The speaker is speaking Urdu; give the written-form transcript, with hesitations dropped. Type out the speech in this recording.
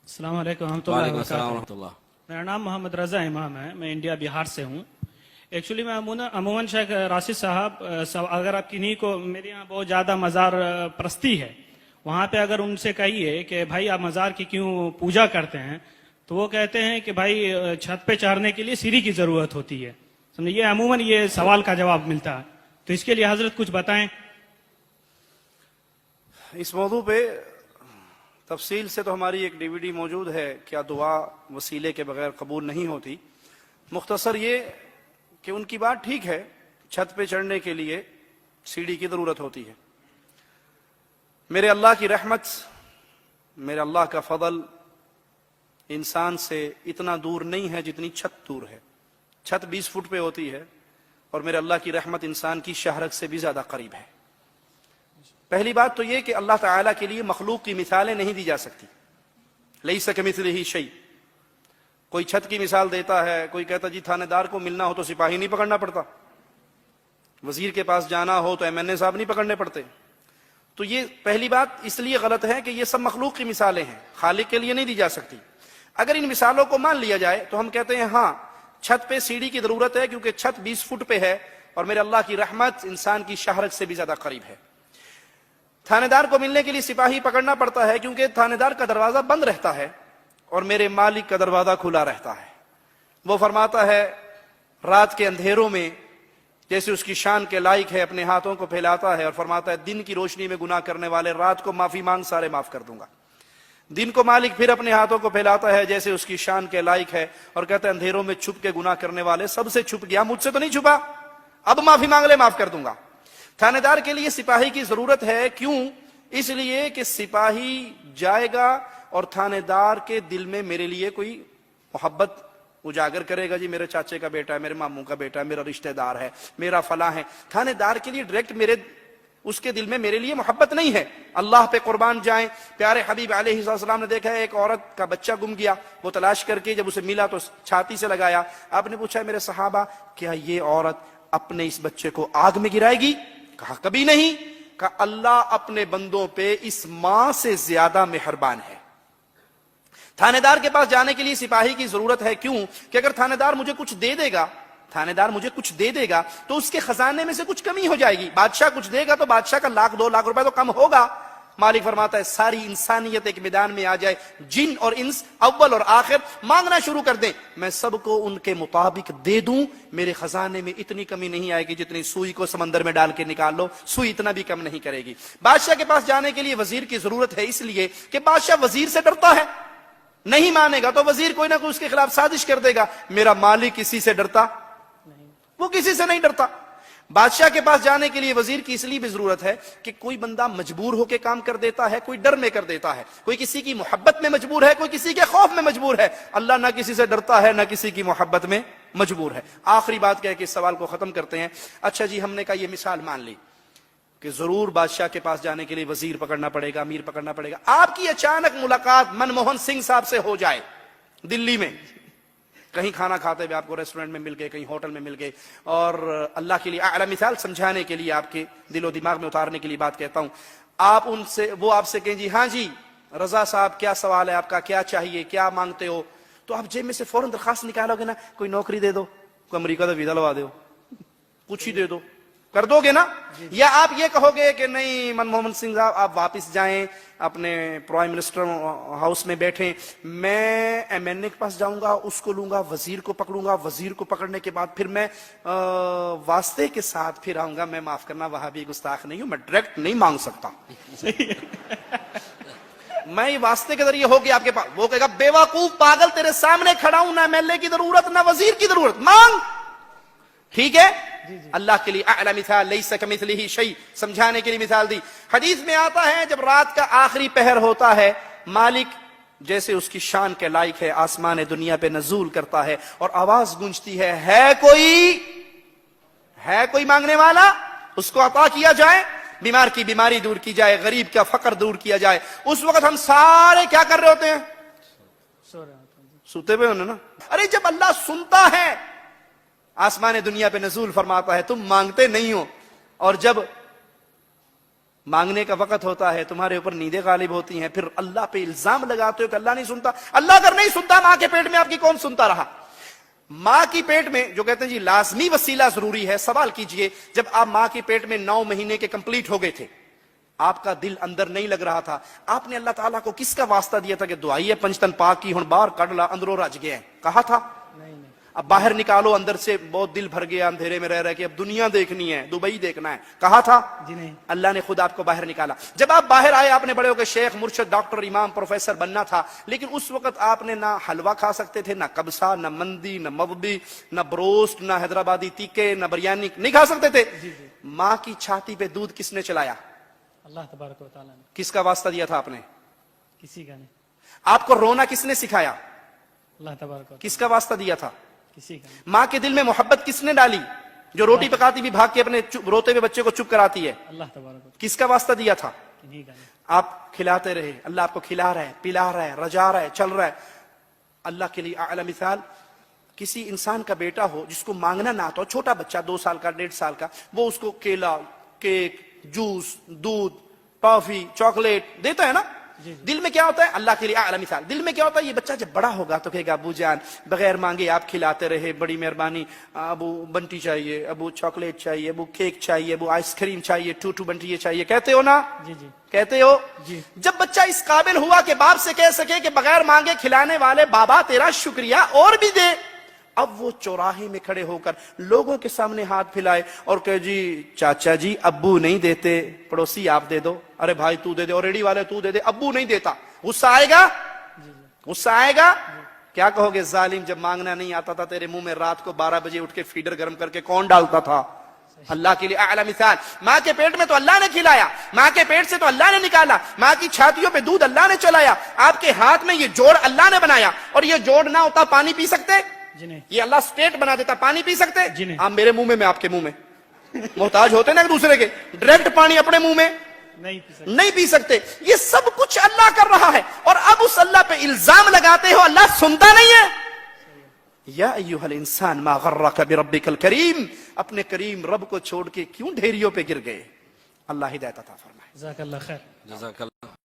السلام علیکم ورحمۃ اللہ وبرکاتہ۔ میرا نام محمد رضا امام ہے، میں انڈیا بہار سے ہوں۔ ایکچولی میں عموماً شیخ راشد صاحب اگر آپ کنہیں کو، میرے یہاں بہت زیادہ مزار پرستی ہے، وہاں پہ اگر ان سے کہیے کہ بھائی آپ مزار کی کیوں پوجا کرتے ہیں، تو وہ کہتے ہیں کہ بھائی چھت پہ چڑھنے کے لیے سیڑھی کی ضرورت ہوتی ہے۔ سمجھے، یہ عموماً یہ سوال کا جواب ملتا ہے، تو اس کے لیے حضرت کچھ بتائیں۔ اس موضوع پہ تفصیل سے تو ہماری ایک ڈی وی ڈی موجود ہے، کیا دعا وسیلے کے بغیر قبول نہیں ہوتی۔ مختصر یہ کہ ان کی بات ٹھیک ہے، چھت پہ چڑھنے کے لیے سیڑھی کی ضرورت ہوتی ہے۔ میرے اللہ کی رحمت، میرے اللہ کا فضل انسان سے اتنا دور نہیں ہے جتنی چھت دور ہے۔ چھت 20 فٹ پہ ہوتی ہے اور میرے اللہ کی رحمت انسان کی شہرت سے بھی زیادہ قریب ہے۔ پہلی بات تو یہ کہ اللہ تعالیٰ کے لیے مخلوق کی مثالیں نہیں دی جا سکتی۔ لیس کمثلہ شیء۔ کوئی چھت کی مثال دیتا ہے، کوئی کہتا جی تھانے دار کو ملنا ہو تو سپاہی نہیں پکڑنا پڑتا، وزیر کے پاس جانا ہو تو MNA صاحب نہیں پکڑنے پڑتے۔ تو یہ پہلی بات اس لیے غلط ہے کہ یہ سب مخلوق کی مثالیں ہیں، خالق کے لیے نہیں دی جا سکتی۔ اگر ان مثالوں کو مان لیا جائے تو ہم کہتے ہیں ہاں چھت پہ سیڑھی کی ضرورت ہے، کیونکہ چھت 20 فٹ پہ ہے اور میرے اللہ کی رحمت انسان کی شہرت سے بھی زیادہ قریب ہے۔ تھانے دار کو ملنے کے لیے سپاہی پکڑنا پڑتا ہے، کیونکہ تھانے دار کا دروازہ بند رہتا ہے اور میرے مالک کا دروازہ کھلا رہتا ہے۔ وہ فرماتا ہے رات کے اندھیروں میں جیسے اس کی شان کے لائق ہے، اپنے ہاتھوں کو پھیلاتا ہے اور فرماتا ہے دن کی روشنی میں گناہ کرنے والے رات کو معافی مانگ، سارے معاف کر دوں گا۔ دن کو مالک پھر اپنے ہاتھوں کو پھیلاتا ہے جیسے اس کی شان کے لائق ہے اور کہتا ہے اندھیروں میں چھپ کے گناہ کرنے والے سب سے چھپ گیا، مجھ سے تو نہیں چھپا، اب معافی مانگ لے، معاف کر دوں گا۔ تھانے دار کے لیے سپاہی کی ضرورت ہے، کیوں؟ اس لیے کہ سپاہی جائے گا اور تھانے دار کے دل میں میرے لیے کوئی محبت اجاگر کرے گا، جی میرے چاچے کا بیٹا ہے، میرے ماموں کا بیٹا ہے، میرا رشتہ دار ہے، میرا فلاں ہے۔ تھانے دار کے لیے ڈائریکٹ اس کے دل میں میرے لیے محبت نہیں ہے۔ اللہ پہ قربان جائیں، پیارے حبیب علیہ السلام نے دیکھا ہے ایک عورت کا بچہ گم گیا، وہ تلاش کر کے جب اسے ملا تو چھاتی سے لگایا۔ آپ نے پوچھا میرے صحابہ کیا یہ عورت اپنے اس بچے کو آگ میں گرائے گی؟ کہا کبھی نہیں۔ کہ اللہ اپنے بندوں پہ اس ماں سے زیادہ مہربان ہے۔ تھانے دار کے پاس جانے کے لیے سپاہی کی ضرورت ہے، کیوں؟ کہ اگر تھانے دار مجھے کچھ دے دے گا تو اس کے خزانے میں سے کچھ کمی ہو جائے گی۔ بادشاہ کچھ دے گا تو بادشاہ کا 1,00,000 2,00,000 روپے تو کم ہوگا۔ مالک فرماتا ہے ساری انسانیت ایک میدان میں آ جائے، جن اور انس اول اور آخر مانگنا شروع کر دیں، میں سب کو ان کے مطابق دے دوں، میرے خزانے میں اتنی کمی نہیں آئے گی جتنی سوئی کو سمندر میں ڈال کے نکال لو، سوئی اتنا بھی کم نہیں کرے گی۔ بادشاہ کے پاس جانے کے لیے وزیر کی ضرورت ہے، اس لیے کہ بادشاہ وزیر سے ڈرتا ہے، نہیں مانے گا تو وزیر کوئی نہ کوئی اس کے خلاف سازش کر دے گا۔ میرا مالک کسی سے ڈرتا؟ وہ کسی سے نہیں ڈرتا۔ بادشاہ کے پاس جانے کے لیے وزیر کی اس لیے بھی ضرورت ہے کہ کوئی بندہ مجبور ہو کے کام کر دیتا ہے، کوئی ڈر میں کر دیتا ہے، کوئی کسی کی محبت میں مجبور ہے، کوئی کسی کے خوف میں مجبور ہے۔ اللہ نہ کسی سے ڈرتا ہے، نہ کسی کی محبت میں مجبور ہے۔ آخری بات کہہ کے اس سوال کو ختم کرتے ہیں۔ اچھا جی، ہم نے کہا یہ مثال مان لی کہ ضرور بادشاہ کے پاس جانے کے لیے وزیر پکڑنا پڑے گا، امیر پکڑنا پڑے گا۔ آپ کی اچانک ملاقات منموہن سنگھ صاحب سے ہو جائے دلی میں، کہیں کھانا کھاتے ہوئے آپ کو ریسٹورنٹ میں مل گئے، کہیں ہوٹل میں مل گئے، اور اللہ کے لیے اعلیٰ مثال سمجھانے کے لیے، آپ کے دل و دماغ میں اتارنے کے لیے بات کہتا ہوں، وہ آپ سے کہیں جی ہاں جی رضا صاحب کیا سوال ہے آپ کا، کیا چاہیے، کیا مانگتے ہو، تو آپ جیب میں سے فوراً درخواست نکالو گے نا، کوئی نوکری دے دو، کوئی امریکہ کا ویزا لوا دو، کچھ ہی دے دو، کر دو گے نا؟ یا آپ یہ کہو گے کہ نہیں منموہن سنگھ صاحب آپ واپس جائیں، اپنے پرائم منسٹر ہاؤس میں بیٹھیں، میں MNA کے پاس جاؤں گا، اس کو لوں گا، وزیر کو پکڑوں گا، وزیر کو پکڑنے کے بعد پھر میں واسطے کے ساتھ پھر آؤں گا، میں معاف کرنا وہاں بھی گستاخ نہیں ہوں، میں ڈائریکٹ نہیں مانگ سکتا، میں یہ واسطے کے ذریعے ہو گیا آپ کے پاس۔ وہ کہے گا بے وقوف پاگل، تیرے سامنے کھڑا ہوں، نہ MLA کی ضرورت نہ وزیر کی ضرورت، مانگ۔ ٹھیک ہے، اللہ کے لیے اعلی مثال لیس کمثلہ شیء سمجھانے کے لیے مثال دی۔ حدیث میں آتا ہے جب رات کا آخری پہر ہوتا ہے، مالک جیسے اس کی شان کے لائق ہے آسمان دنیا پہ نزول کرتا ہے اور آواز گونجتی ہے کوئی مانگنے والا، اس کو عطا کیا جائے، بیمار کی بیماری دور کی جائے، غریب کا فقر دور کیا جائے۔ اس وقت ہم سارے کیا کر رہے ہوتے ہیں؟ سوتے ہوئے ہونے نا۔ ارے جب اللہ سنتا ہے، آسمان دنیا پہ نزول فرماتا ہے، تم مانگتے نہیں ہو، اور جب مانگنے کا وقت ہوتا ہے تمہارے اوپر نیندیں غالب ہوتی ہیں، پھر اللہ پہ الزام لگاتے ہو کہ اللہ نہیں سنتا۔ اللہ اگر نہیں سنتا ماں کے پیٹ میں آپ کی کون سنتا رہا؟ ماں کی پیٹ میں جو کہتے ہیں جی لازمی وسیلہ ضروری ہے، سوال کیجئے جب آپ ماں کی پیٹ میں 9 مہینے کے کمپلیٹ ہو گئے تھے، آپ کا دل اندر نہیں لگ رہا تھا، آپ نے اللہ تعالیٰ کو کس کا واسطہ دیا تھا کہ دعائیے پنجتن پاک کی ہن باہر کڈ لا اندروں رج گیا ہے، کہا تھا؟ اب باہر نکالو اندر سے بہت دل بھر گیا اندھیرے میں رہ رہے کہ اب دنیا دیکھنی ہے، دبئی دیکھنا ہے، کہا تھا؟ جی نہیں۔ اللہ نے خود آپ کو باہر نکالا۔ جب آپ باہر آئے آپ نے بڑے ہو کے شیخ، مرشد، ڈاکٹر، امام، پروفیسر بننا تھا، لیکن اس وقت آپ نے نہ حلوہ کھا سکتے تھے، نہ کبسا، نہ مندی، نہ مبدی، نہ بروسٹ، نہ حیدرآبادی تیکے، نہ بریانی، نہیں کھا سکتے تھے۔ ماں کی چھاتی پہ دودھ کس نے چلایا؟ اللہ تبارک و تعالیٰ نے۔ کس کا واسطہ دیا تھا آپ نے؟ کسی کا نہیں۔ آپ کو رونا کس نے سکھایا؟ اللہ تبارک و تعالیٰ۔ کس کا واسطہ دیا تھا؟ کسی کا نہیں۔ ماں کے دل میں محبت کس نے ڈالی جو روٹی پکاتی بھی بھاگ کے اپنے روتے ہوئے بچے کو چپ کراتی ہے؟ اللہ تبارک و تعالیٰ۔ کس کا واسطہ دیا تھا؟ کنہیں کا نہیں۔ آپ کھلاتے رہے، اللہ آپ کو کھلا رہا ہے، پلا رہا ہے، رجا رہا ہے، چل رہا ہے۔ اللہ کے لیے اعلی مثال کسی انسان کا بیٹا ہو جس کو مانگنا نہ آتا ہو، چھوٹا بچہ 2 سال کا 1.5 سال کا، وہ اس کو کیلا، کیک، جوس، دودھ، ٹافی، چاکلیٹ دیتا ہے نا، دل میں کیا ہوتا ہے؟ اللہ کے لیے اعلی مثال، دل میں کیا ہوتا ہے؟ یہ بچہ جب بڑا ہوگا تو کہے گا ابو جان بغیر مانگے آپ کھلاتے رہے، بڑی مہربانی، ابو بنٹی چاہیے، ابو چاکلیٹ چاہیے، ابو کیک چاہیے، ابو آئس کریم چاہیے، ٹوٹو بنٹی یہ چاہیے، کہتے ہو نا؟ جی جی کہتے ہو؟ جی۔ جب بچہ اس قابل ہوا کہ باپ سے کہہ سکے کہ بغیر مانگے کھلانے والے بابا تیرا شکریہ اور بھی دے، اب وہ چوراہے میں کھڑے ہو کر لوگوں کے سامنے ہاتھ پھیلائے اور کہ جی چاچا جی ابو نہیں دیتے، پڑوسی آپ دے دو، ارے بھائی تو دے دے، اور ریڈی والے تو دے دے، ابو نہیں دیتا، غصہ آئے گا؟ غصہ آئے گا؟ کیا کہو گے؟ ظالم، جب مانگنا نہیں آتا تھا تیرے منہ میں رات کو 12 بجے اٹھ کے فیڈر گرم کر کے کون ڈالتا تھا؟ اللہ کے لیے اعلی مثال، ماں کے پیٹ میں تو اللہ نے کھلایا، ماں کے پیٹ سے تو اللہ نے نکالا، ماں کی چھاتیوں پہ دودھ اللہ نے چلایا، آپ کے ہاتھ میں یہ جوڑ اللہ نے بنایا، اور یہ جوڑ نہ ہوتا پانی پی سکتے؟ جی نہیں۔ یہ اللہ سٹیٹ بنا دیتا، پانی پی سکتے؟ جی نہیں۔ آپ میرے منہ میں آپ کے منہ میں محتاج ہوتے نا ایک دوسرے کے، ڈائریکٹ پانی اپنے منہ میں نہیں پی سکتے۔ نہیں پی سکتے۔ یہ سب کچھ اللہ کر رہا ہے، اور اب اس اللہ پہ الزام لگاتے ہو اللہ سنتا نہیں ہے۔ یا ایھا الانسان ما غرک بربک الکریم، اپنے کریم رب کو چھوڑ کے کیوں ڈھیریوں پہ گر گئے؟ اللہ ہدایت عطا فرمائے۔ جزاک اللہ خیر۔ جزاک اللہ